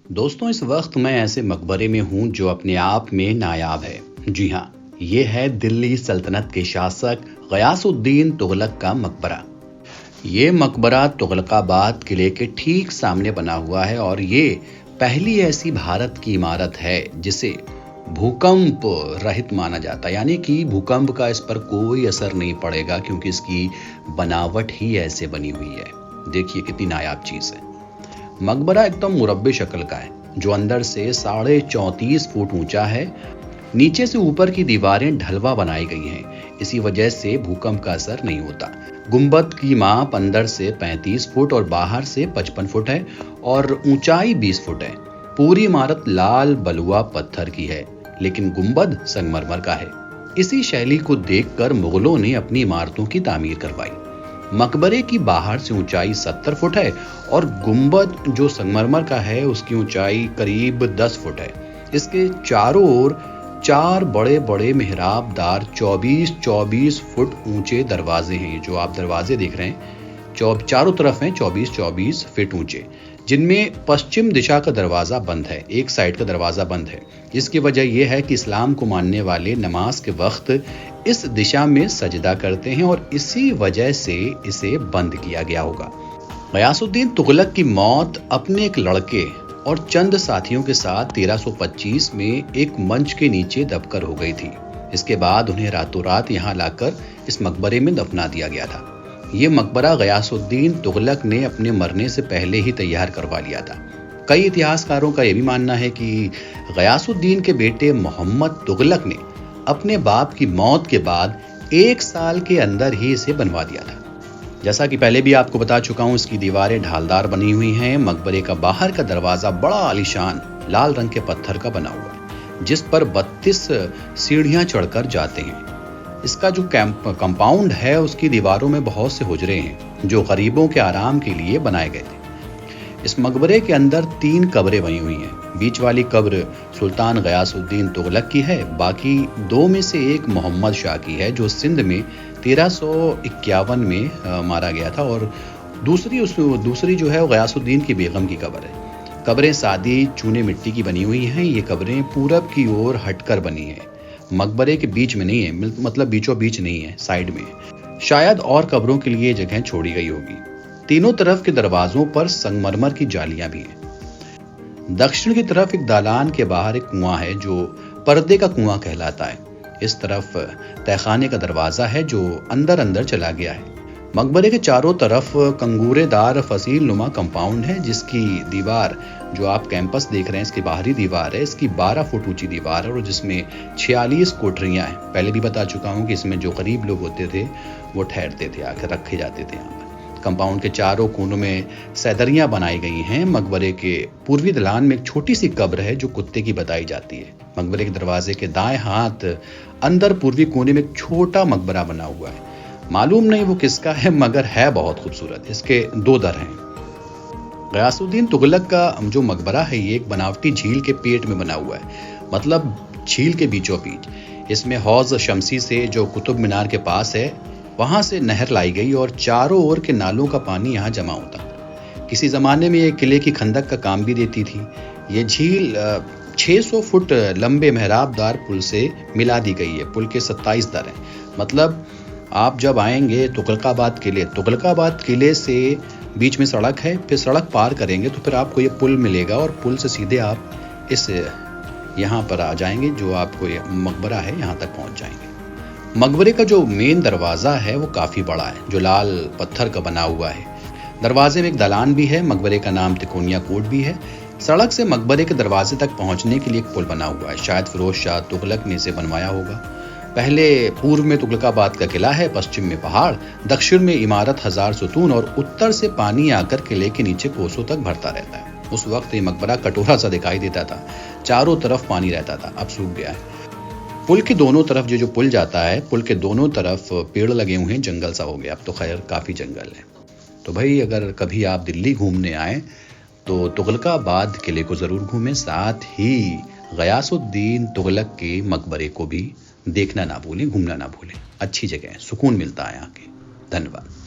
दोस्तों, इस वक्त मैं ऐसे मकबरे में हूं जो अपने आप में नायाब है। जी हाँ, ये है दिल्ली सल्तनत के शासक गयासुद्दीन तुगलक का मकबरा। ये मकबरा तुगलकाबाद किले के ठीक सामने बना हुआ है और ये पहली ऐसी भारत की इमारत है जिसे भूकंप रहित माना जाता है, यानी कि भूकंप का इस पर कोई असर नहीं पड़ेगा क्योंकि इसकी बनावट ही ऐसे बनी हुई है। देखिए कितनी नायाब चीज है। मकबरा एकदम मुरब्बे शक्ल का है जो अंदर से 34.5 फुट ऊंचा है। नीचे से ऊपर की दीवारें ढलवा बनाई गई हैं, इसी वजह से भूकंप का असर नहीं होता। गुंबद की माप अंदर से 35 फुट और बाहर से 55 फुट है और ऊंचाई 20 फुट है। पूरी इमारत लाल बलुआ पत्थर की है, लेकिन गुंबद संगमरमर का है। इसी शैली को देखकर मुगलों ने अपनी इमारतों की तामीर करवाई। मकबरे की बाहर से ऊंचाई 70 फुट है और गुंबद जो संगमरमर का है उसकी ऊंचाई करीब 10 फुट है। इसके चारों ओर 4 बड़े बड़े मेहराबदार 24-24 फुट ऊंचे दरवाजे हैं। जो आप दरवाजे देख रहे हैं चारों तरफ हैं 24-24 फीट ऊंचे, जिनमें पश्चिम दिशा का दरवाजा बंद है, एक साइड का दरवाजा बंद है। इसकी वजह यह है कि इस्लाम को मानने वाले नमाज के वक्त इस दिशा में सजदा करते हैं और इसी वजह से इसे बंद किया गया होगा। गयासुद्दीन तुगलक की मौत अपने एक लड़के और चंद साथियों के साथ 1325 में एक मंच के नीचे दबकर हो गई थी। इसके बाद उन्हें रातों रात यहाँ लाकर इस मकबरे में दफना दिया गया था। ये मकबरा गयासुद्दीन तुगलक ने अपने मरने से पहले ही तैयार करवा लिया था। कई इतिहासकारों का यह भी मानना है कि गयासुद्दीन के बेटे मोहम्मद तुगलक ने अपने बाप की मौत के बाद 1 साल के अंदर ही इसे बनवा दिया था। जैसा कि पहले भी आपको बता चुका हूं, इसकी दीवारें ढालदार बनी हुई हैं। मकबरे का बाहर का दरवाजा बड़ा आलीशान लाल रंग के पत्थर का बना हुआ है, जिस पर 32 सीढ़ियां चढ़कर जाते हैं। इसका जो कंपाउंड है उसकी दीवारों में बहुत से हुजरे हैं जो गरीबों के आराम के लिए बनाए गए थे। इस मकबरे के अंदर 3 कब्रें बनी हुई हैं। बीच वाली कब्र सुल्तान गयासुद्दीन तुगलक की है, बाकी 2 में से एक मोहम्मद शाह की है जो सिंध में 1351 में मारा गया था, और दूसरी जो है वो गयासुद्दीन की बेगम की कब्र है। कब्रें सादी चूने मिट्टी की बनी हुई हैं। ये कब्रें पूरब की ओर हटकर बनी हैं, मकबरे के बीच में नहीं है, मतलब बीचों बीच नहीं है, साइड में है। शायद और कब्रों के लिए जगह छोड़ी गई होगी। तीनों तरफ के दरवाजों पर संगमरमर की जालियां भी हैं। दक्षिण की तरफ एक दालान के बाहर एक कुआं है जो पर्दे का कुआं कहलाता है। इस तरफ तहखाने का दरवाजा है जो अंदर अंदर चला गया है। मकबरे के चारों तरफ कंगूरेदार फसील नुमा कंपाउंड है, जिसकी दीवार जो आप कैंपस देख रहे हैं इसकी बाहरी दीवार है, इसकी 12 फुट ऊंची दीवार है और जिसमें 46 कोठरियां हैं। पहले भी बता चुका हूं कि इसमें जो गरीब लोग होते थे वो ठहरते थे, आकर रखे जाते थे यहाँ पर। कंपाउंड के चारों कोनों में सैदरियां बनाई गई हैं। मकबरे के पूर्वी दलान में एक छोटी सी कब्र है जो कुत्ते की बताई जाती है। मकबरे के दरवाजे के दाएं हाथ अंदर पूर्वी कोने में एक छोटा मकबरा बना हुआ है। मालूम नहीं वो किसका है, मगर है बहुत खूबसूरत। इसके 2 दर हैं। गयासुद्दीन तुगलक का जो मकबरा है ये एक बनावटी झील के पेट में बना हुआ है, मतलब झील के बीचों बीच। इसमें हौज शमसी से जो कुतुब मीनार के पास है वहां से नहर लाई गई और चारों ओर के नालों का पानी यहाँ जमा होता। किसी जमाने में ये किले की खंदक का काम भी देती थी। ये झील 600 फुट लंबे मेहराबदार पुल से मिला दी गई है। पुल के 27 दर हैं। मतलब आप जब आएंगे तुगलकाबाद किले से बीच में सड़क है, फिर सड़क पार करेंगे तो फिर आपको ये पुल मिलेगा और पुल से सीधे आप इस यहाँ पर आ जाएंगे, जो आपको ये मकबरा है यहाँ तक पहुँच जाएंगे। मकबरे का जो मेन दरवाजा है वो काफी बड़ा है, जो लाल पत्थर का बना हुआ है। दरवाजे में एक दालान भी है। मकबरे का नाम तिकोनिया कोट भी है। सड़क से मकबरे के दरवाजे तक पहुंचने के लिए एक पुल बना हुआ है। शायद फिरोज शाह तुगलक ने इसे बनवाया होगा। पहले पूर्व में तुगलकाबाद का किला है, पश्चिम में पहाड़, दक्षिण में इमारत 1000 सुतून और उत्तर से पानी आकर किले के नीचे कोसों तक भरता रहता है। उस वक्त ये मकबरा कटोरा सा दिखाई देता था, चारों तरफ पानी रहता था, अब सूख गया है। पुल के दोनों तरफ जो पुल जाता है, पुल के दोनों तरफ पेड़ लगे हुए हैं, जंगल सा हो गया, अब तो खैर काफी जंगल है। तो भाई अगर कभी आप दिल्ली घूमने आए तो तुगलकाबाद किले को जरूर घूमें, साथ ही गयासुद्दीन तुगलक के मकबरे को भी देखना ना भूलें, घूमना ना भूलें। अच्छी जगह है, सुकून मिलता है यहाँ के। धन्यवाद।